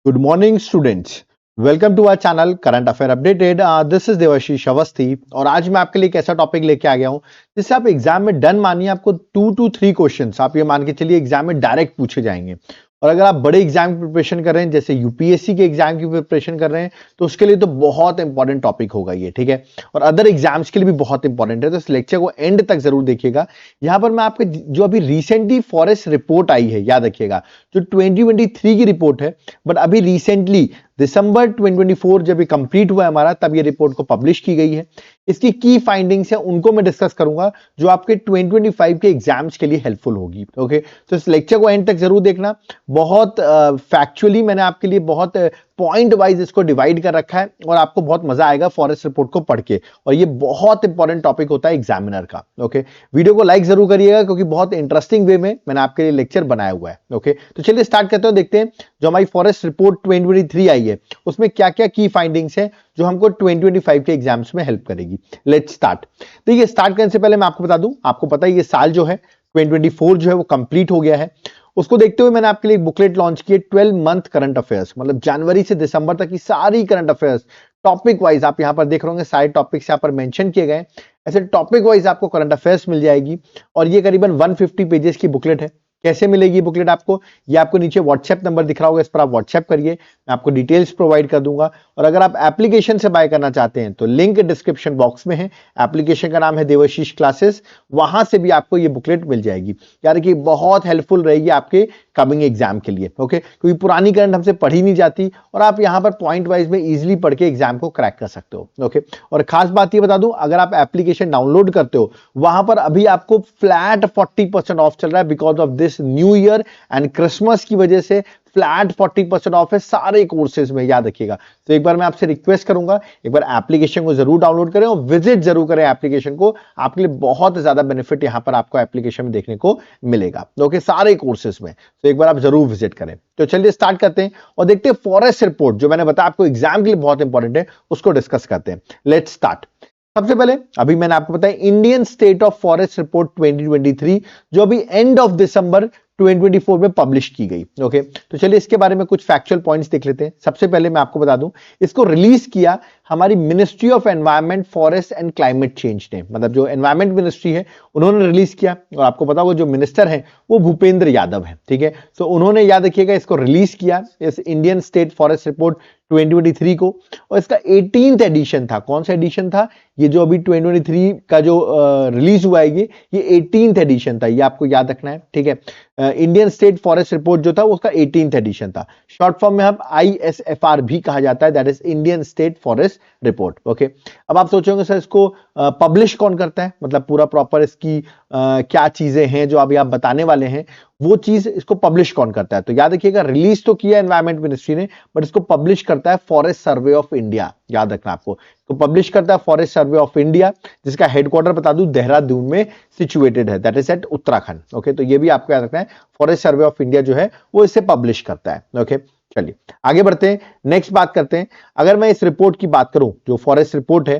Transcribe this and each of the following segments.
Good morning, students. Welcome to our channel current affair updated. This is Devashish Awasthi और आज मैं आपके लिए एक ऐसा टॉपिक लेके आ गया हूं जिससे आप एग्जाम में डन मानिए आपको 2 to 3 क्वेश्चंस आप ये मान के चलिए एग्जाम में डायरेक्ट पूछे जाएंगे। और अगर आप बड़े एग्जाम की प्रिपरेशन कर रहे हैं जैसे यूपीएससी के एग्जाम की प्रिपरेशन कर रहे हैं तो उसके लिए तो बहुत इंपॉर्टेंट टॉपिक होगा ये, ठीक है। और अदर एग्जाम्स के लिए भी बहुत इंपॉर्टेंट है, तो इस लेक्चर को एंड तक जरूर देखिएगा। यहां पर मैं आपके जो अभी रिसेंटली फॉरेस्ट रिपोर्ट आई है, याद रखिएगा, जो 2023 की रिपोर्ट है, बट अभी रिसेंटली दिसंबर 2024 जब ये कंप्लीट हुआ है हमारा, तब ये रिपोर्ट को पब्लिश की गई है। इसकी की फाइंडिंग्स है उनको मैं डिस्कस करूंगा जो आपके 2025 के एग्जाम्स के लिए हेल्पफुल होगी। ओके, तो इस लेक्चर को एंड तक जरूर देखना। बहुत फैक्चुअली मैंने आपके लिए बहुत पॉइंट वाइज इसको डिवाइड कर रखा है और आपको बहुत मजा आएगा फॉरेस्ट रिपोर्ट को पढ़ के, और ये बहुत इंपॉर्टेंट टॉपिक होता है एग्जामिनर का। ओके, वीडियो को लाइक जरूर करिएगा क्योंकि बहुत इंटरेस्टिंग वे में मैंने आपके लिए लेक्चर बनाया हुआ है। ओके, तो चलिए स्टार्ट करते हैं, देखते हैं जो हमारी फॉरेस्ट रिपोर्ट 2023 आई है उसमें क्या क्या की फाइंडिंग्स है जो हमको 2025 के एग्जाम्स में हेल्प करेगी। Let's start. देखिए, स्टार्ट करने से पहले मैं आपको बता दूं, आपको पता है ये साल जो है 2024 जो है वो कंप्लीट हो गया है। उसको देखते हुए मैंने आपके लिए एक बुकलेट लॉन्च की है, 12 मंथ करंट अफेयर्स, मतलब जनवरी से दिसंबर तक की सारी करंट अफेयर्स टॉपिक वाइज आप यहां पर देख रहे होंगे, सारे टॉपिक्स यहां पर मेंशन किए गए। ऐसे टॉपिक वाइज आपको करंट अफेयर्स मिल जाएगी और ये करीबन 150 पेजेस की बुकलेट है। कैसे मिलेगी बुकलेट आपको? ये आपको नीचे व्हाट्सएप नंबर दिख रहा होगा, इस पर आप व्हाट्सएप करिए, मैं आपको डिटेल्स प्रोवाइड कर दूंगा। और अगर आप एप्लीकेशन से बाय करना चाहते हैं तो लिंक डिस्क्रिप्शन बॉक्स में है। एप्लीकेशन का नाम है देवाशीष क्लासेस, वहां से भी आपको ये बुकलेट मिल जाएगी। यार कि बहुत हेल्पफुल रहेगी आपके कमिंग एग्जाम के लिए। ओके, क्योंकि पुरानी करंट हमसे पढ़ी नहीं जाती और आप यहां पर पॉइंट वाइज में इजिली पढ़ के एग्जाम को क्रैक कर सकते हो। ओके, और खास बात ये बता दूं, अगर आप एप्लीकेशन डाउनलोड करते हो वहां पर अभी आपको फ्लैट 40% ऑफ चल रहा है because of this new year and Christmas की वजह से फ्लैट 40% ऑफ है सारे कोर्सेज में, याद रखिएगा। तो एक बार मैं आपसे रिक्वेस्ट करूंगा, एक बार एप्लीकेशन को जरूर डाउनलोड करें और विजिट जरूर करें एप्लीकेशन को, आपके लिए बहुत ज्यादा बेनिफिट यहां पर आपको एप्लीकेशन में देखने को मिलेगा। ओके, सारे कोर्सेज में, तो एक बार आप जरूर विजिट करें। तो चलिए स्टार्ट करते हैं और देखते हैं फॉरेस्ट रिपोर्ट जो मैंने बताया आपको एग्जाम के लिए बहुत इंपॉर्टेंट है, उसको डिस्कस करते हैं। Let's start. सबसे पहले अभी मैंने आपको बताया Indian state of forest report 2023 जो अभी एंड ऑफ दिसंबर 2024 में पब्लिश की गई। ओके, तो चलिए इसके बारे में कुछ फैक्चुअल पॉइंट्स देख लेते हैं। सबसे पहले मैं आपको बता दूं, इसको रिलीज किया हमारी ministry of environment, forest and climate change ने, मतलब जो एनवायरनमेंट मिनिस्ट्री है उन्होंने रिलीज किया। और आपको पता होगा जो मिनिस्टर है वो भूपेंद्र यादव है, ठीक है। तो उन्होंने, याद रखिएगा, इसको रिलीज किया, इस इंडियन स्टेट फॉरेस्ट रिपोर्ट 2023 को, और इसका 18th एडिशन था। कौन सा एडिशन था? ये जो अभी 2023 का जो रिलीज हुआ है ये 18th एडिशन था, ये आपको याद रखना है, ठीक है। इंडियन स्टेट फॉरेस्ट रिपोर्ट जो था उसका 18th एडिशन था। शॉर्ट फॉर्म में हम ISFR भी कहा जाता है, that is Indian state forest report. Okay, अब आप सोचोगे सर इसको पब्लिश कौन करता है, मतलब पूरा प्रॉपर इसकी क्या चीजें हैं जो अभी आप बताने वाले हैं, वो चीज इसको पब्लिश कौन करता है? तो याद रखिएगा, रिलीज तो किया एनवायरमेंट मिनिस्ट्री ने, बट इसको पब्लिश करता है फॉरेस्ट सर्वे ऑफ इंडिया। याद रखना आपको, तो पब्लिश करता है फॉरेस्ट सर्वे ऑफ इंडिया, जिसका हेडक्वार्टर बता दूं देहरादून में सिचुएटेड है, that is at Uttarakhand. Okay, तो ये भी आपको याद रखना है, फॉरेस्ट सर्वे ऑफ इंडिया जो है वो इसे पब्लिश करता है। ओके, चलिए आगे बढ़ते हैं, नेक्स्ट बात करते हैं। अगर मैं इस रिपोर्ट की बात करूं, जो फॉरेस्ट रिपोर्ट है,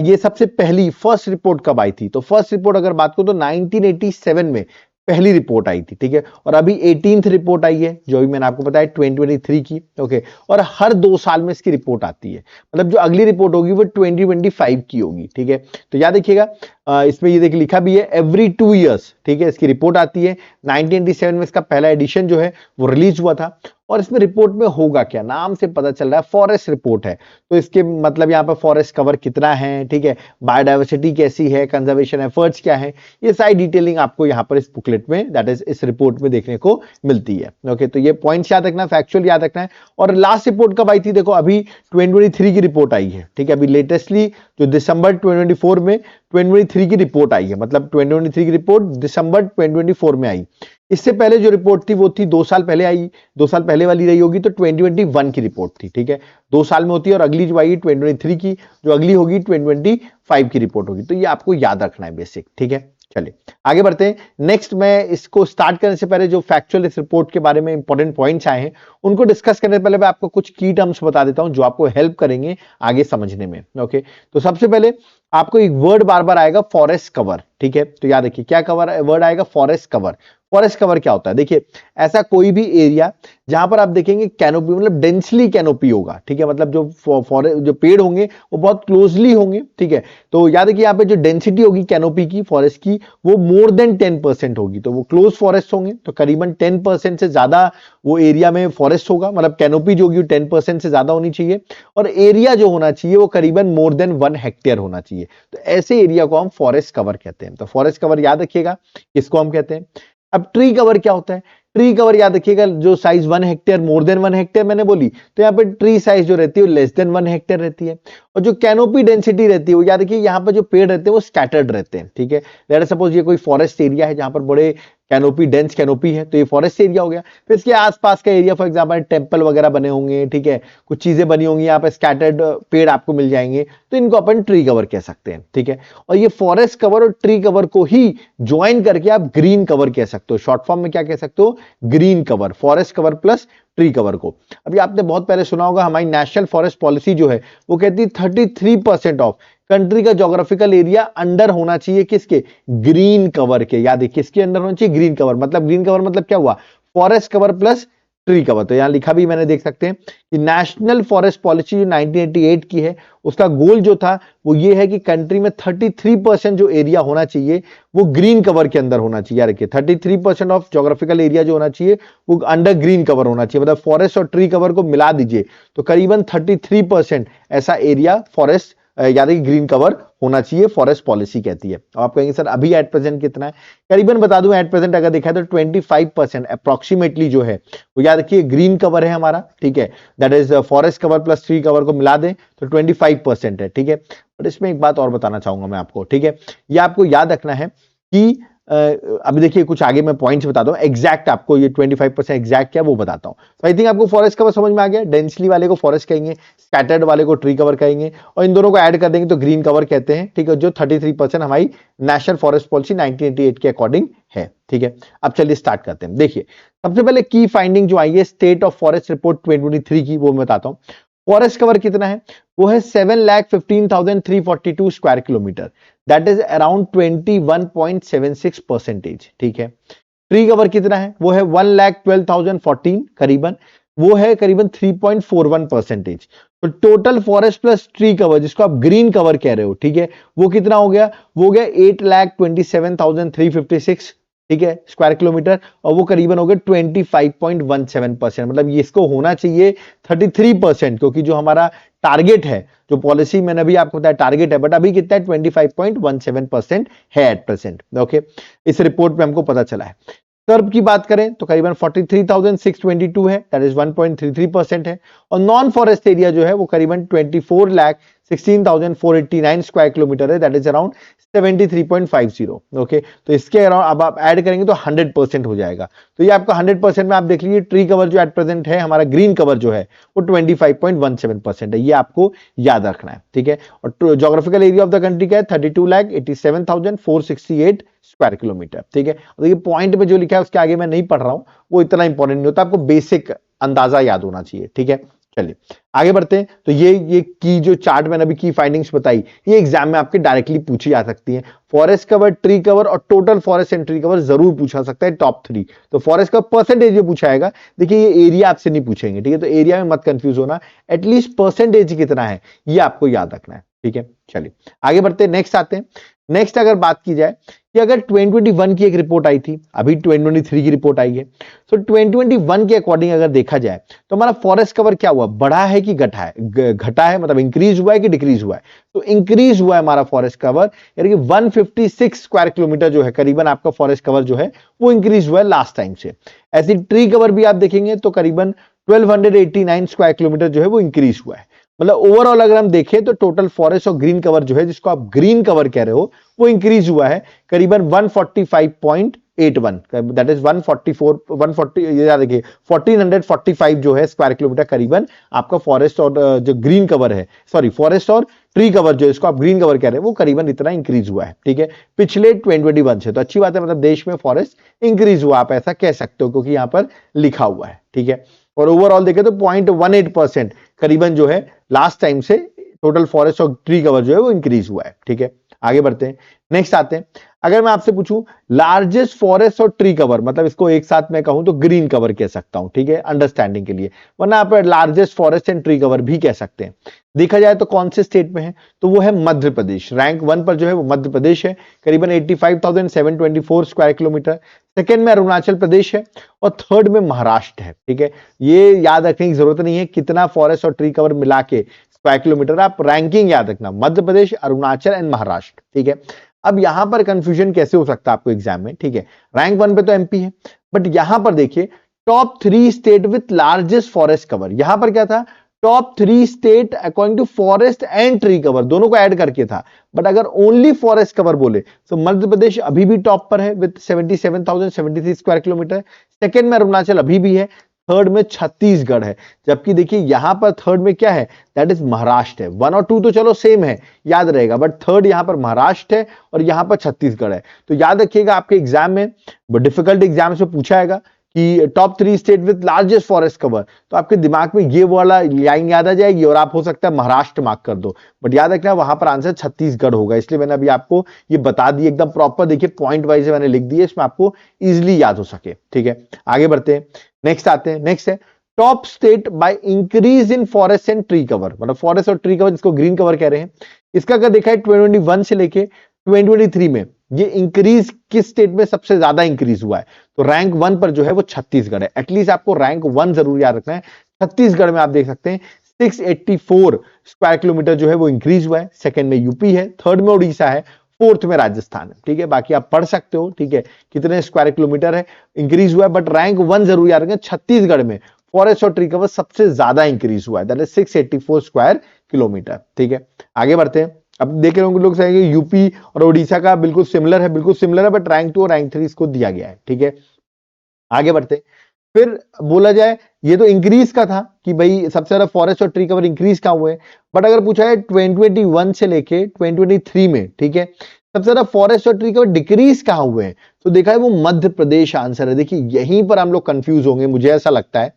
ये सबसे पहली फर्स्ट रिपोर्ट कब आई थी? तो फर्स्ट रिपोर्ट अगर बात करूं तो 1987 में पहली रिपोर्ट आई थी, ठीक है। और अभी 18th रिपोर्ट आई है जो भी मैंने आपको बताया 2023 की। ओके, और हर 2 साल में इसकी रिपोर्ट आती है, मतलब जो अगली रिपोर्ट होगी वो 2025 की होगी, ठीक है। तो याद रखिएगा, इसमें ये देखिए लिखा भी है एवरी 2 years, ठीक है, इसकी रिपोर्ट आती है। 1987 में इसका पहला एडिशन जो है वो रिलीज हुआ था। और इसमें रिपोर्ट में होगा क्या, नाम से पता चल रहा है फॉरेस्ट रिपोर्ट है, तो इसके मतलब यहाँ पर फॉरेस्ट कवर कितना है, ठीक है, बायोडाइवर्सिटी कैसी है, कंजर्वेशन एफर्ट्स क्या है, ये सारी डिटेलिंग आपको यहाँ पर इस बुकलेट में, दैट इज इस रिपोर्ट में देखने को मिलती है। ओके, तो ये पॉइंट्स याद रखना, फैक्चुअल याद रखना है। और लास्ट रिपोर्ट कब आई थी? देखो अभी 2023 की रिपोर्ट आई है, ठीक है, अभी लेटेस्टली जो दिसंबर 2024 में 2023 की रिपोर्ट आई है, मतलब 2023 की रिपोर्ट दिसंबर 2024 में आई। इससे पहले जो रिपोर्ट थी वो थी 2 साल पहले आई, 2 साल पहले वाली रही होगी, तो 2021 की रिपोर्ट थी, ठीक है। 2 साल में होती है, और अगली जो आई 2023 की, जो अगली होगी 2025 की रिपोर्ट होगी। तो ये आपको याद रखना है बेसिक, ठीक है। चलिए आगे बढ़ते हैं। नेक्स्ट, मैं इसको स्टार्ट करने से पहले जो फैक्चुअल इस रिपोर्ट के बारे में इंपॉर्टेंट पॉइंट्स आए हैं उनको डिस्कस करने से पहले मैं आपको कुछ की टर्म्स बता देता हूं जो आपको हेल्प करेंगे आगे समझने में। ओके, तो सबसे पहले आपको एक वर्ड बार बार आएगा, फॉरेस्ट कवर, ठीक है। तो याद रखिए क्या कवर वर्ड आएगा? Forest cover. फॉरेस्ट कवर क्या होता है? देखिए, ऐसा कोई भी एरिया जहां पर आप देखेंगे कैनोपी मतलब डेंसली कैनोपी होगा, ठीक है, मतलब जो पेड़ होंगे वो बहुत क्लोजली होंगे, ठीक है। तो याद रखिए यहाँ पे जो डेंसिटी होगी कैनोपी की, फॉरेस्ट की, वो मोर देन 10% होगी, तो वो क्लोज फॉरेस्ट होंगे, तो करीबन 10% से ज्यादा वो एरिया में फॉरेस्ट होगा, मतलब कैनोपी जो होगी 10% से ज्यादा होनी चाहिए, और एरिया जो होना चाहिए वो करीबन मोर देन 1 हेक्टेयर होना चाहिए। तो ऐसे एरिया को हम फॉरेस्ट कवर कहते हैं। तो फॉरेस्ट कवर याद रखिएगा किसको हम कहते हैं। अब ट्री कवर क्या होता है? ट्री कवर याद रखिएगा, जो size 1 hectare, more than 1 hectare मैंने बोली, तो यहाँ पे ट्री साइज जो रहती है वो लेस देन 1 हेक्टेयर रहती है। और जो कैनोपी डेंसिटी रहती है वो याद रखिए, यहाँ पे जो पेड़ रहते हैं वो स्कैटर्ड रहते हैं, ठीक है। लेट अस सपोज ये कोई फॉरेस्ट एरिया है जहां पर बड़े कैनोपी, डेंस कैनोपी है, तो ये फॉरेस्ट एरिया हो गया। फिर इसके आसपास का एरिया, फॉर एग्जांपल टेंपल वगैरह बने होंगे, ठीक है, कुछ चीजें बनी होंगी, यहाँ पे स्कैटर्ड पेड़ आपको मिल जाएंगे, तो इनको अपन ट्री कवर कह सकते हैं, ठीक है। और ये फॉरेस्ट कवर और ट्री कवर को ही ज्वाइन करके आप ग्रीन कवर कह सकते हो। शॉर्ट फॉर्म में क्या कह सकते हो? Green cover, forest cover plus tree cover को। अभी आपने बहुत पहले सुना होगा, हमारी नेशनल फॉरेस्ट पॉलिसी जो है वो कहती है 33% ऑफ कंट्री का ज्योग्राफिकल एरिया अंडर होना चाहिए किसके? ग्रीन कवर के। याद है किसके अंडर होना चाहिए? Green cover. मतलब ग्रीन कवर मतलब क्या हुआ? Forest cover plus tree cover. तो यहां लिखा भी मैंने देख सकते हैं कि नेशनल फॉरेस्ट पॉलिसी जो 1988 की है, उसका गोल जो था वो ये है कि कंट्री में 33% जो एरिया होना चाहिए वो ग्रीन कवर के अंदर होना चाहिए। यार 33% ऑफ ज्योग्राफिकल एरिया जो होना चाहिए वो अंडर ग्रीन कवर होना चाहिए। मतलब फॉरेस्ट और ट्री कवर को मिला दीजिए तो करीबन 33% ऐसा एरिया फॉरेस्ट यानी ग्रीन कवर होना चाहिए, फॉरेस्ट पॉलिसी कहती है। और आप कहेंगे सर अभी एट प्रेजेंट कितना है? करीबन बता दूं, एट प्रेजेंट अगर देखा तो 25% अप्रोक्सीमेटली जो है वो याद रखिए ग्रीन कवर है हमारा, ठीक है। That is forest cover plus tree cover को मिला दें तो 25% है, ठीक है। बट इसमें एक बात और बताना चाहूंगा मैं आपको, ठीक है। ये आपको याद रखना है कि अभी देखिए कुछ आगे मैं पॉइंट्स बताता हूँ, एग्जैक्ट आपको ये 25% एग्जैक्ट क्या वो बताता हूँ। तो आई थिंक आपको फॉरेस्ट कवर समझ में आ गया। डेंसली वाले को फॉरेस्ट कहेंगे, स्कैटर्ड वाले को ट्री कवर कहेंगे, और इन दोनों को ऐड कर देंगे तो ग्रीन कवर कहते हैं, ठीक है। जो 33% हमारी नेशनल फॉरेस्ट पॉलिसी 1988 के अकॉर्डिंग है, ठीक है। अब चलिए स्टार्ट करते हैं। देखिए सबसे पहले की फाइंडिंग जो आई है स्टेट ऑफ फॉरेस्ट रिपोर्ट 2023 की, वो मैं बताता हूँ। फॉरेस्ट कवर कितना है? वो है 7,15,342 square kilometre, that is around 21.76%, ठीक है। ट्री कवर कितना है? वो है 1,12,014, करीबन वो है करीबन 3.41%। तो total forest plus tree cover जिसको आप ग्रीन कवर कह रहे हो, ठीक है, वो कितना हो गया? वो हो गया 8,27,356, ठीक है, स्क्वायर किलोमीटर, और वो करीबन हो गया 25.17%। मतलब इसको होना चाहिए 33%, क्योंकि जो हमारा टारगेट है, जो पॉलिसी मैंने अभी आपको बताया टारगेट है, बट अभी कितना है? 25.17% है एट प्रेजेंट, ओके। इस रिपोर्ट में हमको पता चला है। कर्ब की बात करें तो करीबन 43,622 है, दैट इज 1.33% है। और नॉन फॉरेस्ट एरिया जो है वो करीबन 24,16,489 स्क्वायर किलोमीटर है, दैट इज अराउंड 73.50, ओके। तो इसके अराउंड अब आप ऐड करेंगे तो 100% हो जाएगा। तो ये आपका 100% में आप देख लीजिए ट्री कवर जो एट प्रेजेंट है, हमारा ग्रीन कवर जो है वो 25.17% है। ये आपको याद रखना है, ठीक है। और geographical area of the country का है 32,87,468 स्क्वायर किलोमीटर, ठीक है। देखिए पॉइंट में जो लिखा है उसके आगे मैं नहीं पढ़ रहा हूं, वो इतना इंपॉर्टेंट नहीं होता, आपको बेसिक अंदाजा याद होना चाहिए, ठीक है। चलिए आगे बढ़ते हैं। तो ये की जो चार्ट मैंने अभी की फाइंडिंग्स बताई, ये एग्जाम में आपके डायरेक्टली पूछी जा सकती है। फॉरेस्ट कवर, ट्री कवर और total forest and tree cover जरूर पूछा सकता है, टॉप 3। तो फॉरेस्ट का परसेंटेज ये पूछा जाएगा। देखिए ये एरिया आपसे नहीं पूछेंगे, ठीक है, तो एरिया में मत कंफ्यूज होना, एटलीस्ट परसेंटेज कितना है ये आपको याद रखना है, ठीक है। चलिए आगे बढ़ते हैं, नेक्स्ट आते हैं। नेक्स्ट अगर बात की जाए कि अगर 2021 की एक रिपोर्ट आई थी, अभी 2023 की रिपोर्ट आई है, तो 2021 के अकॉर्डिंग अगर देखा जाए तो हमारा फॉरेस्ट कवर क्या हुआ? बढ़ा है कि घटा है? घटा है, मतलब इंक्रीज हुआ है कि डिक्रीज हुआ है? तो इंक्रीज हुआ है हमारा फॉरेस्ट कवर, यानी कि 156 स्क्वायर किलोमीटर जो है करीबन आपका फॉरेस्ट कवर जो है वो इंक्रीज हुआ है लास्ट टाइम से। ऐसी ट्री कवर भी आप देखेंगे तो करीबन 1289 स्क्वायर किलोमीटर जो है वो इंक्रीज हुआ है। मतलब ओवरऑल अगर हम देखें तो टोटल फॉरेस्ट और ग्रीन कवर जो है, जिसको आप ग्रीन कवर कह रहे हो, वो इंक्रीज हुआ है करीबन 145.81, दैट इज 140 याद रखिए 1445 जो है स्क्वायर किलोमीटर करीबन आपका फॉरेस्ट और जो ग्रीन कवर है, सॉरी फॉरेस्ट और ट्री कवर जो है इसको आप ग्रीन कवर कह रहे हैं, वो करीबन इतना इंक्रीज हुआ है, ठीक है, पिछले 2021 से। तो अच्छी बात है, मतलब देश में फॉरेस्ट इंक्रीज हुआ, आप ऐसा कह सकते हो क्योंकि यहां पर लिखा हुआ है, ठीक है। और ओवरऑल देखें तो 0.18% करीबन जो है लास्ट टाइम से टोटल फॉरेस्ट और ट्री कवर जो है वो इंक्रीज हुआ है, ठीक है। आगे बढ़ते हैं, नेक्स्ट आते हैं। अगर मैं आपसे पूछूं लार्जेस्ट फॉरेस्ट और ट्री कवर, मतलब इसको एक साथ मैं कहूं तो ग्रीन कवर कह सकता हूं, ठीक है, अंडरस्टैंडिंग के लिए, वरना आप largest forest and tree cover भी कह सकते हैं। देखा जाए तो कौन से स्टेट में है, तो वो है मध्य प्रदेश। रैंक 1 पर जो है वो मध्य प्रदेश है, करीबन 85,724 स्क्वायर किलोमीटर। सेकेंड में अरुणाचल प्रदेश है और थर्ड में महाराष्ट्र है, ठीक है। ये याद रखने की जरूरत नहीं है कितना फॉरेस्ट और ट्री कवर मिला के स्क्वायर किलोमीटर, आप रैंकिंग याद रखना, मध्य प्रदेश, अरुणाचल एंड महाराष्ट्र, ठीक है। अब यहां पर कंफ्यूजन कैसे हो सकता है आपको एग्जाम में, ठीक है। रैंक 1 पे तो एमपी है, बट यहां पर देखिए top 3 state with largest forest cover, यहां पर क्या था, top 3 state according to forest and tree cover, दोनों को ऐड करके था। बट अगर ओनली फॉरेस्ट कवर बोले तो मध्य प्रदेश अभी भी टॉप पर है विथ 77,073 स्क्वायर किलोमीटर। सेकेंड में अरुणाचल अभी भी है, थर्ड में छत्तीसगढ़ है। जबकि देखिए यहां पर थर्ड में क्या है, दैट इज महाराष्ट्र है। 1 और 2 तो चलो सेम है, याद रहेगा, बट थर्ड यहां पर महाराष्ट्र है और यहां पर छत्तीसगढ़ है। तो याद रखिएगा आपके एग्जाम में, डिफिकल्ट एग्जाम से पूछा जाएगा कि top 3 state with largest forest cover, तो आपके दिमाग में ये वाला लाइन याद आ जाएगी और आप हो सकता है महाराष्ट्र मार्क कर दो, बट याद रखना वहां पर आंसर छत्तीसगढ़ होगा। इसलिए मैंने अभी आपको ये बता दी एकदम प्रॉपर, देखिए पॉइंट वाइज मैंने लिख दिया, इसमें आपको इजिली याद हो सके, ठीक है। आगे बढ़ते हैं, नेक्स्ट आते हैं। नेक्स्ट है top state by increase in forest and tree cover, मतलब फॉरेस्ट और ट्री कवर जिसको ग्रीन कवर कह रहे हैं। इसका अगर देखा है 2021 से लेके 2023 में ये इंक्रीज किस स्टेट में सबसे ज्यादा इंक्रीज हुआ है, तो रैंक 1 पर जो है वो छत्तीसगढ़ है। एटलीस्ट आपको रैंक 1 जरूर याद रखना है। छत्तीसगढ़ में आप देख सकते हैं 684 स्क्वायर किलोमीटर जो है वो इंक्रीज हुआ है। सेकंड में यूपी है, थर्ड में उड़ीसा है, फोर्थ में राजस्थान है, ठीक है। बाकी आप पढ़ सकते हो, ठीक है, कितने स्क्वायर किलोमीटर है इंक्रीज हुआ है, बट रैंक 1 जरूर याद रखें, छत्तीसगढ़ में फॉरेस्ट और ट्री कवर सबसे ज्यादा इंक्रीज हुआ है, दैट इज 684 स्क्वायर किलोमीटर, ठीक है। आगे बढ़ते हैं। अब देख रहे होंगे लोग कहेंगे यूपी और ओडिशा का बिल्कुल सिमिलर है, बिल्कुल सिमिलर है, बट रैंक 2 और रैंक 3 इसको दिया गया है, ठीक है। आगे बढ़ते हैं। फिर बोला जाए ये तो इंक्रीज का था कि भाई सबसे ज्यादा फॉरेस्ट और ट्री कवर इंक्रीज कहां हुए, बट अगर पूछा है 2021 से लेके 2023 में, ठीक है, सबसे ज्यादा फॉरेस्ट और ट्री कवर डिक्रीज कहां हुए हैं, तो देखा है वो मध्य प्रदेश आंसर है। देखिए यहीं पर हम लोग कंफ्यूज होंगे, मुझे ऐसा लगता है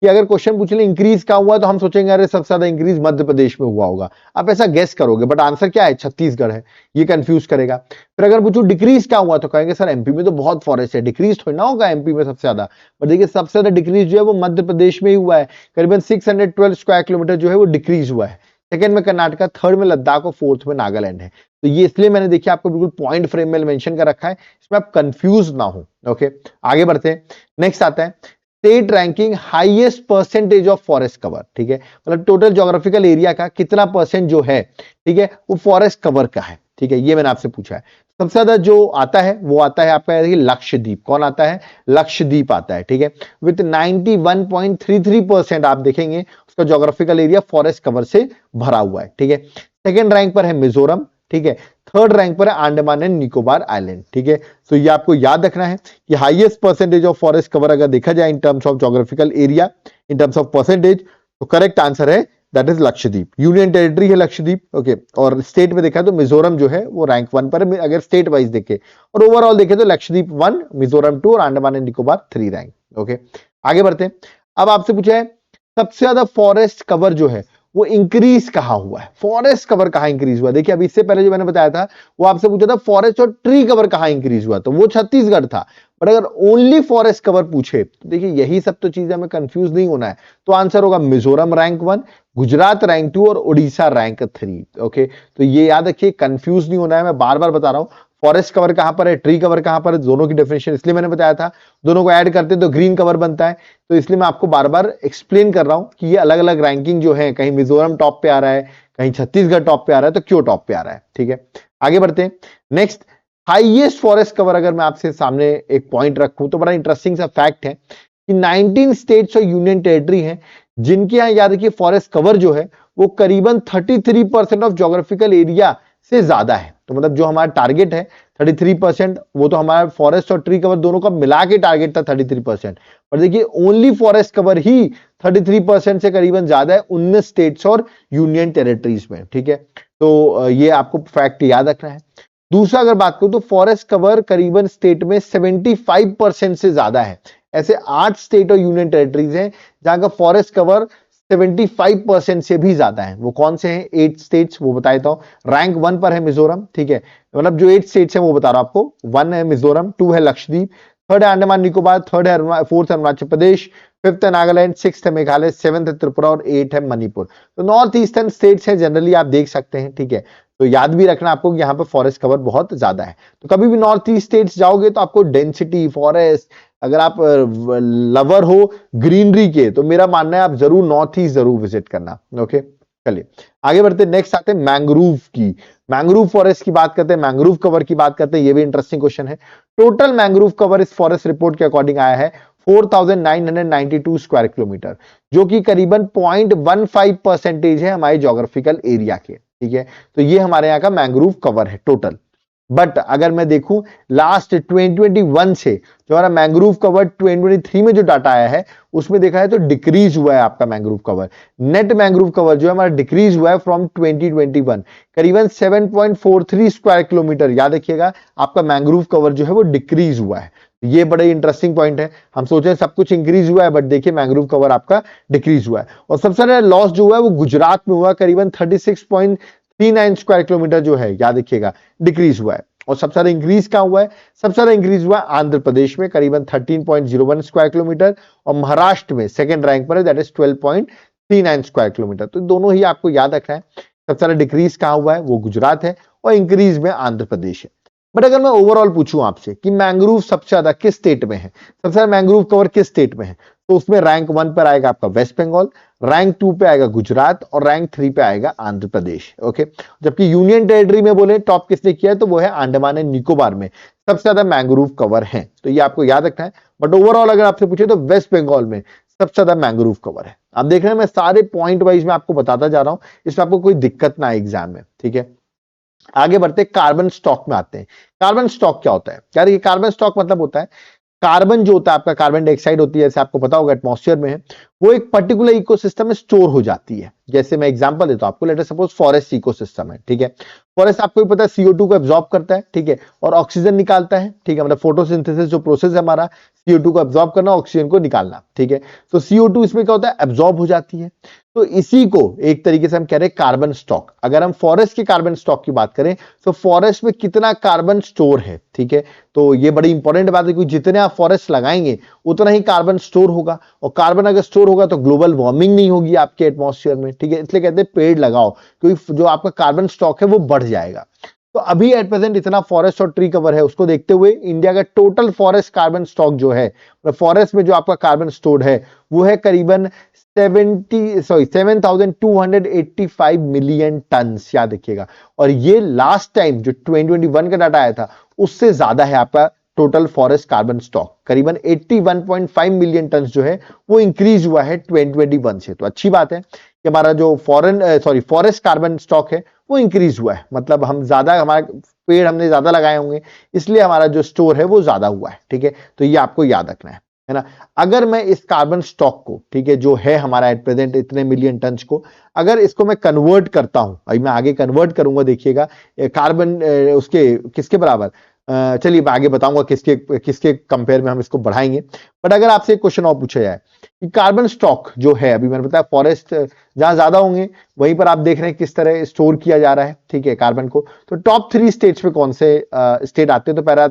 कि अगर क्वेश्चन पूछ ले इंक्रीज कहां हुआ तो हम सोचेंगे अरे सबसे ज्यादा इंक्रीज मध्य प्रदेश में हुआ होगा, आप ऐसा गेस करोगे, बट आंसर क्या है, छत्तीसगढ़ है, ये कंफ्यूज करेगा। फिर अगर पूछूं डिक्रीज क्या हुआ तो कहेंगे सर एमपी में तो बहुत फॉरेस्ट है, डिक्रीज थोड़ी ना होगा एमपी में सबसे ज्यादा, बट देखिए सबसे ज्यादा डिक्रीज जो है वो मध्य प्रदेश में ही हुआ है, करीबन 612 स्क्वायर किलोमीटर जो है वो डिक्रीज हुआ है। सेकंड में कर्नाटका, थर्ड में लद्दाख और फोर्थ में नागालैंड है। तो ये इसलिए मैंने देखिए आपको बिल्कुल पॉइंट फ्रेम में मेंशन कर रखा है, इसमें आप कंफ्यूज ना हो, ओके। आगे बढ़ते हैं। नेक्स्ट आता है state ranking highest percentage of forest cover, ठीक है, मतलब टोटल ज्योग्राफिकल एरिया का कितना परसेंट जो है, ठीक है, वो फॉरेस्ट कवर का है, ठीक है, ये मैंने आपसे पूछा है। सबसे ज्यादा जो आता है वो आता है आपका लक्षद्वीप। कौन आता है, लक्षद्वीप आता है, ठीक है, विथ 91.33% आप देखेंगे उसका ज्योग्राफिकल एरिया फॉरेस्ट कवर से भरा हुआ है, ठीक है। सेकेंड रैंक पर है मिजोरम, ठीक है, थर्ड रैंक पर है अंडमान एंड निकोबार आइलैंड, ठीक है। तो ये आपको याद रखना है कि highest percentage of forest cover अगर देखा जाए in terms of geographical area, in terms of percentage, तो करेक्ट आंसर है that is Lakshadweep. Union territory है लक्षद्वीप, ओके। और स्टेट में देखा तो मिजोरम जो है वो रैंक 1 पर है अगर स्टेट वाइज देखे, और ओवरऑल देखे तो लक्षद्वीप 1, मिजोरम 2 और Andaman and Nicobar 3 rank, okay. आगे बढ़ते हैं। अब आपसे पूछा है सबसे ज्यादा फॉरेस्ट कवर जो है वो इंक्रीज कहां हुआ है, फॉरेस्ट कवर कहां इंक्रीज हुआ। देखिए अभी इससे पहले जो मैंने बताया था वो आपसे पूछा था फॉरेस्ट और ट्री कवर कहां इंक्रीज हुआ, तो वो छत्तीसगढ़ था। बट अगर ओनली फॉरेस्ट कवर पूछे तो देखिए यही सब तो चीजें हमें कंफ्यूज नहीं होना है, तो आंसर होगा मिजोरम रैंक 1, गुजरात रैंक 2 और उड़ीसा रैंक 3, ओके। तो ये याद रखिए, कंफ्यूज नहीं होना है, मैं बार बार बता रहा हूं फॉरेस्ट कवर कहां पर है, ट्री कवर कहां पर है, दोनों की डेफिनेशन इसलिए मैंने बताया था, दोनों को ऐड करते तो ग्रीन कवर बनता है। तो इसलिए मैं आपको बार बार एक्सप्लेन कर रहा हूं कि ये अलग अलग रैंकिंग जो है, कहीं मिजोरम टॉप पे आ रहा है, कहीं छत्तीसगढ़ टॉप पे आ रहा है, तो क्यों टॉप पे आ रहा है, ठीक है। आगे बढ़ते हैं। नेक्स्ट हाईएस्ट फॉरेस्ट कवर, अगर मैं आपसे सामने एक पॉइंट रखूं तो बड़ा इंटरेस्टिंग सा फैक्ट है कि 19 स्टेट्स और यूनियन टेरिटरी हैं जिनके यहां याद रखिए फॉरेस्ट कवर जो है वो करीबन 33% ऑफ ज्योग्राफिकल एरिया से ज्यादा है। तो मतलब जो हमारा टारगेट है 33%, वो तो हमारा फॉरेस्ट और ट्री कवर दोनों का मिला के टारगेट था 33%, पर देखिए ओनली फॉरेस्ट कवर ही 33% से करीबन ज्यादा है 19 स्टेट्स और यूनियन टेरिटरीज में, ठीक है। तो ये आपको फैक्ट याद रखना है। दूसरा अगर बात करूं तो फॉरेस्ट कवर करीबन स्टेट में 75% से ज्यादा है। ऐसे 8 स्टेट और यूनियन टेरिटरीज हैं जहां का फॉरेस्ट कवर 75% से भी ज्यादा है। वो कौन से हैं 8 स्टेट्स, वो बता देता हूं। रैंक 1 पर है मिजोरम, ठीक है, मतलब जो 8 स्टेट्स हैं वो बता रहा हूं आपको। 1 है मिजोरम, 2 है लक्षद्वीप, 3rd है अंडमान निकोबार, 4th है अरुणाचल प्रदेश, 5th है नागालैंड, 6th है मेघालय, 7th है त्रिपुरा और 8 है मणिपुर। तो नॉर्थ ईस्टर्न स्टेट्स है जनरली, आप देख सकते हैं, ठीक है। तो याद भी रखना आपको कि यहाँ पे फॉरेस्ट कवर बहुत ज्यादा है। तो कभी भी नॉर्थ ईस्ट स्टेट्स जाओगे तो आपको डेंसिटी, फॉरेस्ट, अगर आप लवर हो ग्रीनरी के, तो मेरा मानना है आप जरूर नॉर्थ ईस्ट जरूर विजिट करना। ओके, चलिए आगे बढ़ते, नेक्स्ट आते हैं मैंग्रोव की। मैंग्रोव फॉरेस्ट की बात करते हैं, मैंग्रोव कवर की बात करते हैं। ये भी इंटरेस्टिंग क्वेश्चन है। टोटल मैंग्रोव कवर इस फॉरेस्ट रिपोर्ट के अकॉर्डिंग आया है 4992 स्क्वायर किलोमीटर, जो कि करीबन 0.15% है हमारे ज्योग्राफिकल एरिया के, ठीक है। तो ये हमारे यहाँ का मैंग्रोव कवर है टोटल। बट अगर मैं देखूं लास्ट 2021 से जो हमारा मैंग्रोव कवर 2023 में जो डाटा आया है उसमें देखा है तो डिक्रीज हुआ है आपका mangrove cover. Net mangrove cover जो है हमारा डिक्रीज हुआ है फ्रॉम 2021, करीबन 7.43 स्क्वायर किलोमीटर, याद रखिएगा आपका मैंग्रोव कवर जो है वो डिक्रीज हुआ है। ये बड़े इंटरेस्टिंग पॉइंट है। हम सोचे सब कुछ इंक्रीज हुआ है, बट देखिए मैंग्रोव कवर आपका डिक्रीज हुआ है। और सबसे ज्यादा लॉस जो हुआ है वो गुजरात में हुआ, करीबन 36.39 स्क्वायर किलोमीटर जो है, याद रखिएगा, डिक्रीज हुआ है। और सबसे ज्यादा इंक्रीज कहां हुआ है? सबसे ज्यादा इंक्रीज हुआ है आंध्र प्रदेश में, करीबन 13.01 स्क्वायर किलोमीटर, और महाराष्ट्र में सेकंड रैंक पर है, दैट इज 12.39 स्क्वायर किलोमीटर। तो दोनों ही आपको याद रखना है। सबसे ज्यादा डिक्रीज कहां हुआ है? वो गुजरात है, और इंक्रीज में आंध्र प्रदेश है। बट अगर मैं ओवरऑल पूछूं आपसे कि मैंग्रोव सबसे ज्यादा किस स्टेट में है, सबसे ज्यादा मैंग्रोव कवर किस स्टेट में है, तो उसमें रैंक 1 पर आएगा आपका वेस्ट बंगाल, रैंक 2 पे आएगा गुजरात, और रैंक 3 पे आएगा आंध्र प्रदेश। ओके, जबकि यूनियन टेरिटरी में बोले टॉप किसने किया है, तो वो है अंडमान एंड निकोबार में सबसे ज्यादा मैंग्रोव कवर है। तो ये आपको याद रखना है। बट ओवरऑल अगर आपसे पूछे तो वेस्ट बंगाल में सबसे ज्यादा मैंग्रोव कवर है। आप देख रहे हैं मैं सारे पॉइंट वाइज में आपको बताता जा रहा हूं, इसमें आपको कोई दिक्कत ना आए एग्जाम में, ठीक है। आगे बढ़ते कार्बन स्टॉक में आते हैं। कार्बन स्टॉक क्या होता है यार? ये कार्बन स्टॉक मतलब होता है कार्बन जो होता है आपका, कार्बन डाइऑक्साइड होती है, जैसे आपको पता होगा एटमॉस्फेयर में है, वो एक पर्टिकुलर इकोसिस्टम में स्टोर हो जाती है। जैसे मैं एग्जांपल देता हूं आपको, let us suppose forest ecosystem है, ठीक है। फॉरेस्ट आपको भी पता है CO2 को एब्जॉर्ब करता है, ठीक है, और ऑक्सीजन निकालता है, ठीक है। मतलब फोटोसिंथेसिस जो प्रोसेस है हमारा, CO2 को एब्जॉर्ब करना, ऑक्सीजन को निकालना, ठीक है। तो CO2 इसमें क्या होता है? एब्जॉर्ब हो जाती है। तो इसी को एक तरीके से हम कह रहे हैं कार्बन स्टॉक। अगर हम फॉरेस्ट के कार्बन स्टॉक की बात करें तो फॉरेस्ट में कितना कार्बन स्टोर है, ठीक है। तो ये बड़ी इंपॉर्टेंट बात है, क्योंकि जितने आप फॉरेस्ट लगाएंगे उतना ही कार्बन स्टोर होगा, और कार्बन अगर स्टोर होगा तो ग्लोबल वार्मिंग नहीं होगी आपके एटमॉस्फेयर में, ठीक है। इसलिए कहते हैं पेड़ लगाओ, क्योंकि जो आपका कार्बन स्टॉक है वो बढ़ जाएगा। तो अभी एट प्रेजेंट इतना फॉरेस्ट और ट्री कवर है, उसको देखते हुए इंडिया का टोटल फॉरेस्ट कार्बन स्टॉक जो है, फॉरेस्ट में जो आपका कार्बन स्टोर्ड है, वो है करीबन 7,285 मिलियन टन, याद रखिएगा। और ये लास्ट टाइम जो 2021 का डाटा आया था उससे ज्यादा है आपका टोटल फॉरेस्ट कार्बन स्टॉक, करीबन 81.5 मिलियन टन जो है वो इंक्रीज हुआ है 2021 से। तो अच्छी बात है कि हमारा जो फॉरेस्ट कार्बन स्टॉक है वो इंक्रीज हुआ है, मतलब हम ज्यादा, हमारे पेड़ हमने ज्यादा लगाए होंगे, इसलिए हमारा जो स्टोर है वो ज्यादा हुआ है, ठीक है। तो ये आपको याद रखना है ना। अगर मैं इस कार्बन स्टॉक को, ठीक है, जो है हमारा एट प्रेजेंट इतने मिलियन टन को, अगर इसको मैं कन्वर्ट करता हूं, अभी मैं आगे कन्वर्ट करूंगा, देखिएगा कार्बन उसके किसके बराबर, चलिए मैं आगे बताऊंगा किसके किसके कंपेयर में हम इसको बढ़ाएंगे। बट अगर आपसे एक क्वेश्चन और पूछा जाए कि कार्बन स्टॉक जो है, अभी मैंने बताया फॉरेस्ट जहां ज्यादा होंगे वहीं पर आप देख रहे हैं किस तरह स्टोर किया जा रहा है, ठीक है, कार्बन को। तो टॉप 3 स्टेट्स में कौन से स्टेट आते हैं? तो पहला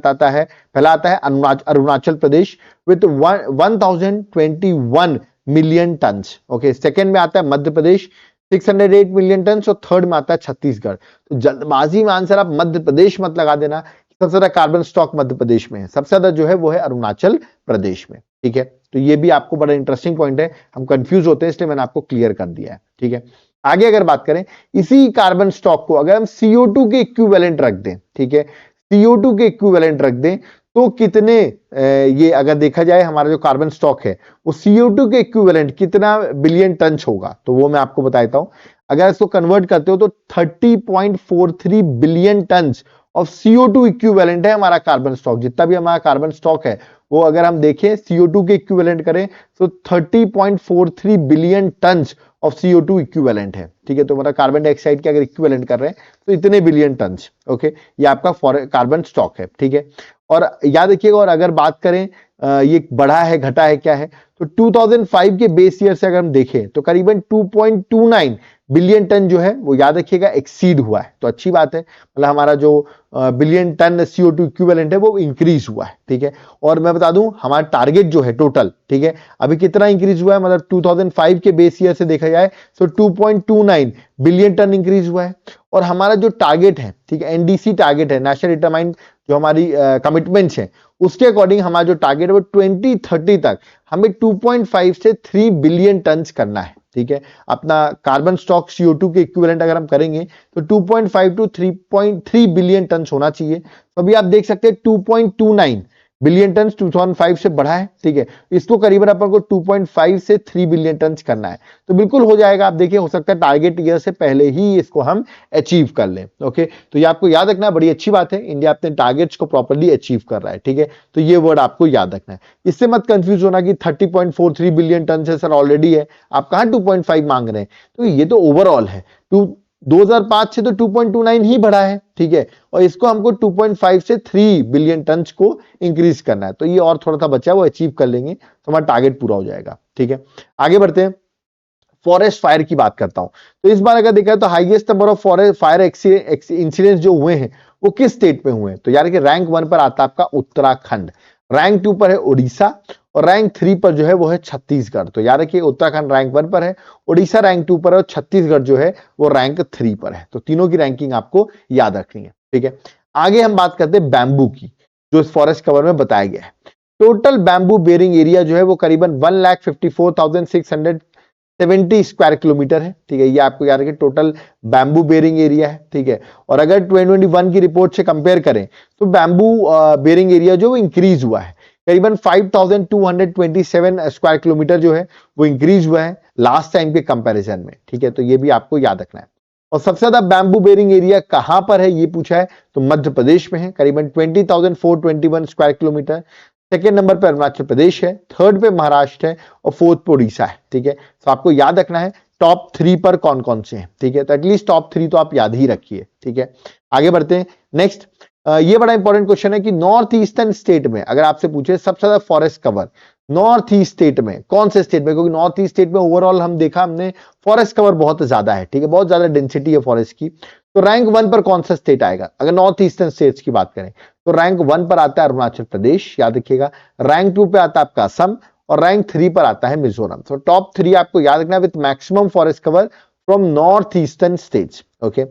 आता है Arunachal Pradesh with 1021 million ton. Okay, second में आता है मध्य प्रदेश 608 मिलियन टन, और थर्ड में आता है छत्तीसगढ़। तो जल्दबाजी में आंसर आप मध्य प्रदेश मत लगा देना, सबसे ज्यादा कार्बन स्टॉक मध्य प्रदेश में है, सबसे ज्यादा जो है वो है अरुणाचल प्रदेश में, ठीक है। तो ये भी आपको बड़ा इंटरेस्टिंग पॉइंट है, हम कंफ्यूज होते हैं इसलिए मैंने आपको क्लियर कर दिया है, ठीक है। आगे अगर बात करें इसी कार्बन स्टॉक को अगर हम CO2 के इक्विवेलेंट रख दें, ठीक है, CO2 के इक्विवेलेंट रख दें, तो कितने ये अगर देखा जाए हमारा जो कार्बन स्टॉक है वो CO2 के इक्विवेलेंट कितना बिलियन टन होगा, तो वो मैं आपको बताता हूं। अगर इसको कन्वर्ट करते हो तो 30.43 billion ton of CO2 equivalent है हमारा कार्बन स्टॉक। जितना भी हमारा कार्बन स्टॉक है वो अगर हम देखें CO2 के इक्विवेलेंट करें तो 30.43 billion ton of CO2 equivalent है, ठीक है। तो हमारा कार्बन डाइऑक्साइड के अगर इक्विवेलेंट कर रहे हैं तो इतने बिलियन टन, ओके, ये आपका कार्बन स्टॉक है, ठीक है। और याद रखिएगा, और अगर बात करें ये बढ़ा है घटा है क्या है, तो 2005 के बेस ईयर से अगर हम देखें तो करीबन 2.29 बिलियन टन जो है वो याद रखिएगा एक्सीड हुआ है। तो अच्छी बात है, मतलब हमारा जो बिलियन टन CO2 इक्विवेलेंट है वो इंक्रीज हुआ है। ठीक है, और मैं बता दूं हमारा टारगेट जो है टोटल, ठीक है, अभी कितना इंक्रीज हुआ है, मतलब 2005 के बेस ईयर से देखा जाए तो 2.29 बिलियन टन इंक्रीज हुआ है। और हमारा जो टारगेट है, ठीक है, NDC टारगेट है, नेशनल डिटरमाइंड जो हमारी कमिटमेंट्स है, उसके अकॉर्डिंग हमारा जो टारगेट है वो 2030 तक हमें 2.5 से 3 बिलियन टन करना है। ठीक है, अपना कार्बन स्टॉक CO2 के इक्विवेलेंट अगर हम करेंगे तो 2.5 टू 3.3 बिलियन टन होना चाहिए। तो अभी आप देख सकते हैं 2.29 बिलियन टन 2005 से बढ़ा है। ठीक है, इसको करीबन अपन को 2.5 से 3 बिलियन टन करना है, तो बिल्कुल हो जाएगा। आप देखिए, हो सकता है टारगेट ईयर से पहले ही इसको हम अचीव कर लें। ओके, तो ये आपको याद रखना, बड़ी अच्छी बात है, इंडिया अपने टारगेट्स को प्रॉपर्ली अचीव कर रहा है। ठीक है, तो ये वर्ड आपको याद रखना है। इससे मत कंफ्यूज होना कि 30.43 बिलियन टन से सर ऑलरेडी है, आप कहां 2.5 मांग रहे हैं, तो ये तो ओवरऑल है। 2005 से तो 2.29 ही बढ़ा है। ठीक है, और इसको हमको 2.5 से 3 बिलियन टन को इंक्रीज करना है, तो ये और थोड़ा सा बचा है वो अचीव कर लेंगे तो हमारा टारगेट पूरा हो जाएगा। ठीक है, आगे बढ़ते हैं। फॉरेस्ट फायर की बात करता हूं, तो इस बार अगर देखा है तो highest number of forest fire incidents जो हुए हैं वो किस स्टेट में हुए हैं, तो यार कि रैंक 1 पर आता है आपका उत्तराखंड, रैंक 2 पर है उड़ीसा, और रैंक 3 पर जो है वो है छत्तीसगढ़। तो याद रखिए, उत्तराखंड रैंक 1 पर है, उड़ीसा रैंक 2 पर है, और छत्तीसगढ़ जो है वो रैंक 3 पर है। तो तीनों की रैंकिंग आपको याद रखनी है। ठीक है, आगे हम बात करते हैं बैम्बू की, जो इस फॉरेस्ट कवर में बताया गया है। टोटल बैम्बू बेयरिंग एरिया जो है वो करीबन 1,54,670 स्क्वायर किलोमीटर है। ठीक है, ये आपको याद रखिए टोटल बैम्बू बेयरिंग एरिया है। ठीक है, और अगर 2021 की रिपोर्ट से कंपेयर करें तो बैम्बू बेयरिंग एरिया जो वो इंक्रीज हुआ है, करीबन 5,227 स्क्वायर किलोमीटर जो है वो इंक्रीज हुआ है लास्ट टाइम के कंपैरिजन में। ठीक है, तो ये भी आपको याद रखना है। और सबसे ज्यादा बैम्बू बेयरिंग एरिया कहां पर है ये पूछा है, तो मध्य प्रदेश में है, करीबन 20,421 स्क्वायर किलोमीटर। सेकेंड नंबर पे अरुणाचल प्रदेश है, थर्ड पे महाराष्ट्र है, और फोर्थ पे उड़ीसा है। ठीक है, तो आपको याद रखना है टॉप 3 पर कौन कौन से हैं। ठीक है, तो एटलीस्ट टॉप 3 तो आप याद ही रखिए। ठीक है, आगे बढ़ते हैं। नेक्स्ट, ये बड़ा इंपॉर्टेंट क्वेश्चन है कि नॉर्थ ईस्टर्न स्टेट में अगर आपसे पूछे सबसे ज्यादा forest cover north east state में, कौन से स्टेट में, क्योंकि नॉर्थ ईस्ट स्टेट में ओवरऑल हम देखा हमने फॉरेस्ट कवर बहुत ज्यादा है। ठीक है, बहुत ज्यादा डेंसिटी है फॉरेस्ट की। तो रैंक 1 पर कौन सा स्टेट आएगा अगर नॉर्थ ईस्टर्न स्टेट्स की बात करें, तो रैंक 1 पर आता है अरुणाचल प्रदेश, याद रखिएगा। रैंक 2 पे आता है आपका असम, और रैंक 3 पर आता है मिजोरम। तो टॉप 3 आपको याद रखना है with maximum forest cover from north eastern states. Okay,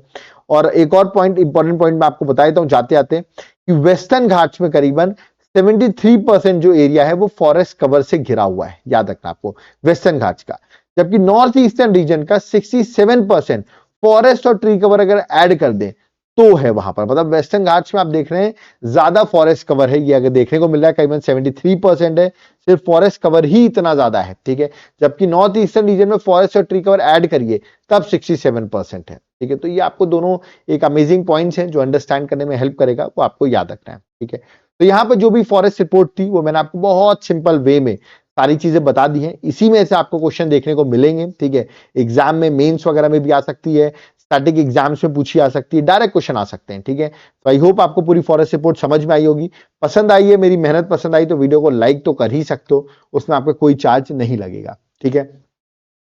और एक और पॉइंट, इंपॉर्टेंट पॉइंट मैं आपको बता देता हूं जाते आते, कि वेस्टर्न घाट्स में करीबन 73% जो एरिया है वो फॉरेस्ट कवर से घिरा हुआ है, याद रखना आपको वेस्टर्न घाट्स का। जबकि नॉर्थ ईस्टर्न रीजन का 67% फॉरेस्ट और ट्री कवर अगर ऐड कर दें तो है वहां पर, मतलब वेस्टर्न घाट्स में आप देख रहे हैं ज्यादा फॉरेस्ट कवर है, ये अगर देखने को मिल रहा है करीबन 73% है, सिर्फ फॉरेस्ट कवर ही इतना ज्यादा है। ठीक है, जबकि नॉर्थ ईस्टर्न रीजन में फॉरेस्ट और ट्री कवर ऐड करिए तब 67% है। ठीक है, तो ये आपको दोनों एक अमेजिंग पॉइंट्स हैं जो अंडरस्टैंड करने में हेल्प करेगा, वो आपको याद रखना है। ठीक है, तो यहाँ पर जो भी फॉरेस्ट रिपोर्ट थी वो मैंने आपको बहुत सिंपल वे में सारी चीजें बता दी हैं, इसी में से आपको क्वेश्चन देखने को मिलेंगे। ठीक है, एग्जाम में मेंस वगैरह में भी आ सकती है, स्टैटिक एग्जाम्स में पूछी आ सकती है, डायरेक्ट क्वेश्चन आ सकते हैं। ठीक है, तो आई होप आपको पूरी फॉरेस्ट रिपोर्ट समझ में आई होगी। पसंद आई है, मेरी मेहनत पसंद आई तो वीडियो को लाइक तो कर ही सकते हो, उसमें आपको कोई चार्ज नहीं लगेगा। ठीक है,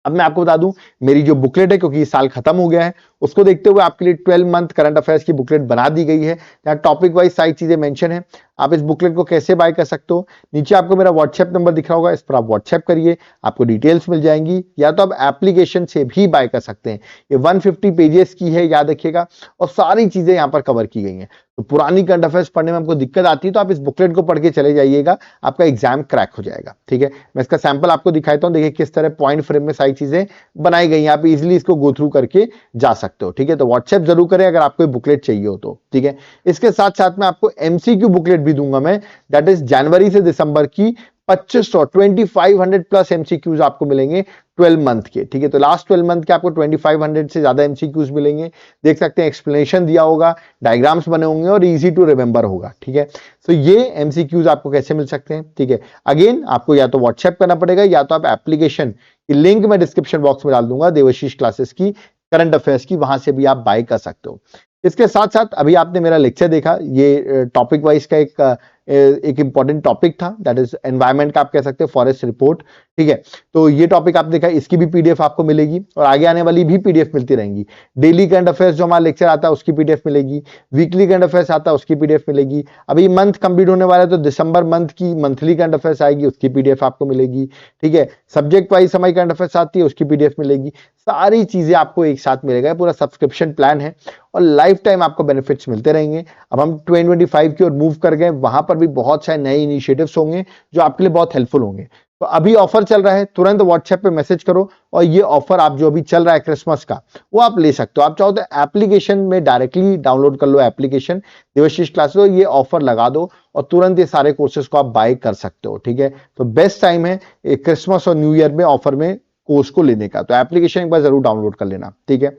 अब मैं आपको बता दूं मेरी जो बुकलेट है, क्योंकि साल खत्म हो गया है, उसको देखते हुए आपके लिए 12 मंथ करंट अफेयर्स की बुकलेट बना दी गई है, जहां टॉपिक वाइज सारी चीजें मेंशन है। आप इस बुकलेट को कैसे बाय कर सकते हो, नीचे आपको मेरा व्हाट्सएप नंबर दिख रहा होगा, इस पर आप व्हाट्सएप करिए, आपको डिटेल्स मिल जाएंगी, या तो आप एप्लीकेशन से भी बाय कर सकते हैं। ये 150 पेजेस की है, याद रखिएगा, और सारी चीजें यहाँ पर कवर की गई हैं। तो पुरानी करंट अफेयर्स पढ़ने में आपको दिक्कत आती है तो आप इस बुकलेट को पढ़ के चले जाइएगा, आपका एग्जाम क्रैक हो जाएगा। ठीक है, मैं इसका सैंपल आपको दिखाता हूँ, देखिए किस तरह पॉइंट फ्रेम में सारी चीजें बनाई गई हैं, आप इजिली इसको गो थ्रू करके जा सकते हो। ठीक है, तो व्हाट्सएप जरूर करें अगर आपको बुकलेट चाहिए हो तो। ठीक है, इसके साथ साथ में आपको एमसीक्यू बुकलेट भी दूंगा मैं, दैट इज जनवरी से दिसंबर की 2500 प्लस एमसीक्यूज आपको मिलेंगे 12 मंथ के। ठीक है, तो लास्ट 12 मंथ के आपको 2500 से ज्यादा एमसीक्यूज मिलेंगे, देख सकते हैं एक्सप्लेनेशन दिया होगा, डायग्राम्स बने होंगे और इजी टू रिमेंबर होगा। ठीक है, तो ये एमसीक्यूज आपको कैसे मिल सकते हैं। ठीक है, अगेन आपको या तो व्हाट्सएप करना पड़ेगा, या तो आप एप्लीकेशन की लिंक मैं डिस्क्रिप्शन बॉक्स में डाल दूंगा, देवाशीष क्लासेस की करंट अफेयर्स की, वहां से भी आप बाय कर सकते हो। इसके साथ साथ अभी आपने मेरा लेक्चर देखा, ये टॉपिक वाइज का एक एक इंपॉर्टेंट टॉपिक था, दैट इज एनवायरमेंट का आप कह सकते हैं, फॉरेस्ट रिपोर्ट। ठीक है, तो ये टॉपिक आप देखा, इसकी भी पीडीएफ आपको मिलेगी और आगे आने वाली भी पीडीएफ मिलती रहेंगी। डेली करंट अफेयर्स जो हमारा लेक्चर आता है उसकी पीडीएफ मिलेगी, वीकली करंट अफेयर्स आता है उसकी पीडीएफ मिलेगी। अभी मंथ कंप्लीट होने वाला है तो दिसंबर मंथ की मंथली करंट अफेयर्स आएगी, उसकी पीडीएफ आपको मिलेगी। ठीक है, सब्जेक्ट वाइज हमारी करंट अफेयर्स आती है, उसकी पीडीएफ मिलेगी। सारी चीजें आपको एक साथ मिलेगा, पूरा सब्सक्रिप्शन प्लान है और लाइफ टाइम आपको बेनिफिट्स मिलते रहेंगे। अब हम 2025 की ओर मूव कर गए, वहां पर भी बहुत सारे नए इनिशिएटिव्स होंगे जो आपके लिए बहुत हेल्पफुल होंगे। तो अभी ऑफर चल रहा है, तुरंत व्हाट्सएप पे मैसेज करो और ये ऑफर आप जो अभी चल रहा है क्रिसमस का, वो आप ले सकते हो। आप चाहो तो एप्लीकेशन में डायरेक्टली डाउनलोड कर लो एप्लीकेशन देवाशीष क्लासेस, ये ऑफर लगा दो और तुरंत ये सारे कोर्सेज को आप बाय कर सकते हो। ठीक है, तो बेस्ट टाइम है क्रिसमस और न्यू ईयर में ऑफर में कोर्स को लेने का, तो एप्लीकेशन एक बार जरूर डाउनलोड कर लेना। ठीक है,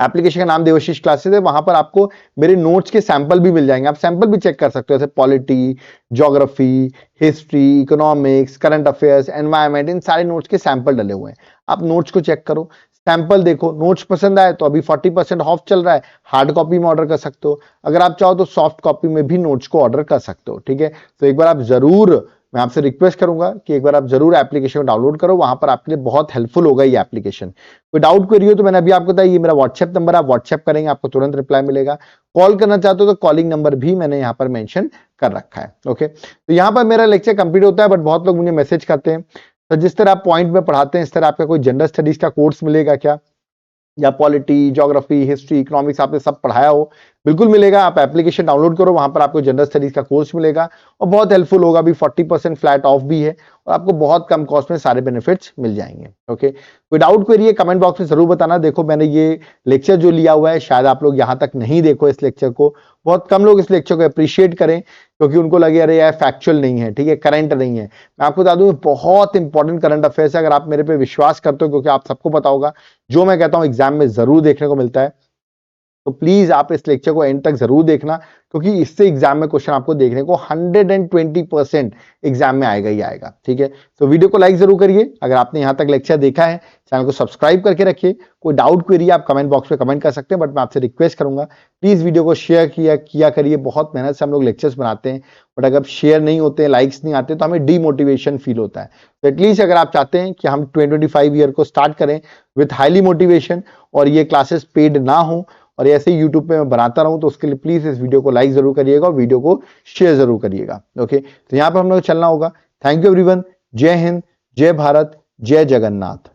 एप्लीकेशन का नाम देवाशीष क्लासेस है, वहां पर आपको मेरे नोट्स के सैंपल भी मिल जाएंगे, आप सैंपल भी चेक कर सकते हो, जैसे polity, geography, history, economics, current affairs, environment, इन सारे नोट्स के सैंपल डले हुए हैं। आप नोट्स को चेक करो, सैंपल देखो, नोट्स पसंद आए तो अभी 40% ऑफ चल रहा है, हार्ड कॉपी में ऑर्डर कर सकते हो। अगर आप चाहो तो सॉफ्ट कॉपी में भी नोट्स को ऑर्डर कर सकते हो। ठीक है, तो एक बार आप जरूर, मैं आपसे रिक्वेस्ट करूंगा कि एक बार आप जरूर एप्लीकेशन डाउनलोड करो, वहां पर आपके लिए बहुत हेल्पफुल होगा ये एप्लीकेशन। कोई डाउट क्वेरी हो तो मैंने अभी आपको बताया, ये मेरा व्हाट्सएप नंबर, आप व्हाट्सएप करेंगे आपको तुरंत रिप्लाई मिलेगा। कॉल करना चाहते हो तो कॉलिंग नंबर भी मैंने यहाँ पर मेंशन कर रखा है। ओके, तो यहाँ पर मेरा लेक्चर कंप्लीट होता है, बट बहुत लोग मुझे मैसेज करते हैं तो जिस तरह आप पॉइंट में पढ़ाते हैं इस तरह आपका कोई जनरल स्टडीज का कोर्स मिलेगा क्या, या पॉलिटी, ज्योग्राफी, हिस्ट्री, इकोनॉमिक्स आपने सब पढ़ाया हो? बिल्कुल मिलेगा। आप एप्लीकेशन डाउनलोड करो, वहां पर आपको जनरल स्टडीज का कोर्स मिलेगा और बहुत हेल्पफुल होगा। अभी 40% फ्लैट ऑफ भी है और आपको बहुत कम कॉस्ट में सारे बेनिफिट्स मिल जाएंगे। ओके, कोई डाउट क्वेरी है कमेंट बॉक्स में जरूर बताना। देखो मैंने ये लेक्चर जो लिया हुआ है, शायद आप लोग यहाँ तक नहीं देखो इस लेक्चर को, बहुत कम लोग इस लेक्चर को अप्रिशिएट करें क्योंकि उनको लगे अरे यार फैक्चुअल नहीं है, ठीक है, करंट नहीं है। मैं आपको बता दूं बहुत इंपॉर्टेंट करंट अफेयर्स है। अगर आप मेरे पे विश्वास करते हो, क्योंकि आप सबको पता होगा जो मैं कहता हूं एग्जाम में जरूर देखने को मिलता है, तो प्लीज आप इस लेक्चर को एंड तक जरूर देखना क्योंकि इससे एग्जाम में क्वेश्चन आपको देखने को 120% एग्जाम में आएगा ही आएगा। ठीक है, तो वीडियो को लाइक जरूर करिए। अगर आपने यहां तक लेक्चर देखा है, चैनल को सब्सक्राइब करके रखिए। कोई डाउट क्वेरी आप कमेंट बॉक्स में कमेंट कर सकते हैं, बट मैं आपसे रिक्वेस्ट करूंगा प्लीज वीडियो को शेयर किया करिए। बहुत मेहनत से हम लोग लेक्चर्स बनाते हैं, बट अगर शेयर नहीं होते, लाइक्स नहीं आते तो हमें डीमोटिवेशन फील होता है। तो एटलीस्ट अगर आप चाहते हैं कि हम 2025 ईयर को स्टार्ट करें विथ हाईली मोटिवेशन और ये क्लासेस पेड ना हो और ऐसे ही यूट्यूब पे मैं बनाता रहूं, तो उसके लिए प्लीज इस वीडियो को लाइक जरूर करिएगा और वीडियो को शेयर जरूर करिएगा। ओके, तो यहां पर हम लोग चलना होगा। Thank you everyone. जय हिंद, जय भारत, जय जगन्नाथ।